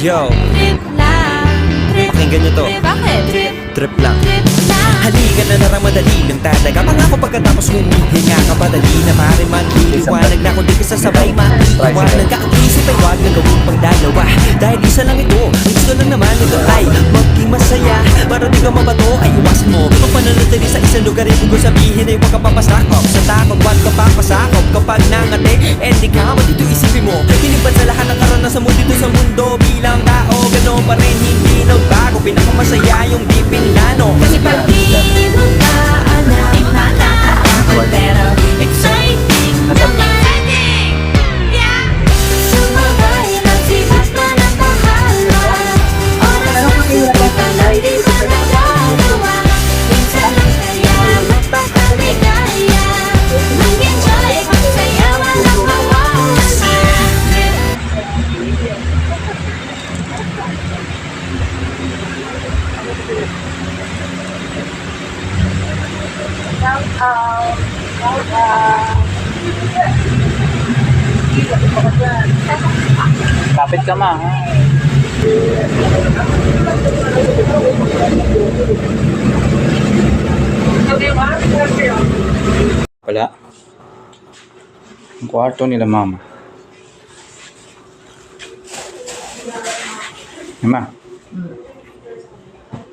Yo, Trip lang, trip, pakinggan nyo to. bakit? Trip, Trip lang. trip lang. Halika na narang madali lang talaga. Pangako pagkatapos humihinga ka padali na pare man liwanag na kung di ka sasabay matiiwanan ka. Ang isip ay huwag na gawin pang dalawa. Dahil isa lang ito, ang gusto lang naman ito ay maging masaya. Para di ka mabato ay iwasan mo ang pananatili sa isang lugar. Ibig ko sabihin ay huwag ka papasakop sa takot, huwag ka papasakop. Kapag nangate, di ka dito isipin mo hinibad sa lahat ng karanasan mo dito sa mundo. Bilang tao, gano'n pa rin hindi nagbago. Pinakamasaya yung di pinlano. Kasi pag di mo ka alam, nakakatakot pero exciting naman. Yeah! Sumabay, magsibas na ng bahala. Oras na susipan ay di mo nagagawa. Minsan lang kaya magpakaligaya. Mag-enjoy, magsaya, walang mawawala. Kapit ka ma, ha? Wala. Ang kwarto nila mama. Mama.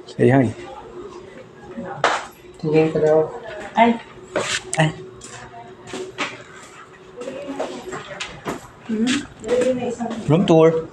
Say hi. Tingin ka daw. Ay. Room tour.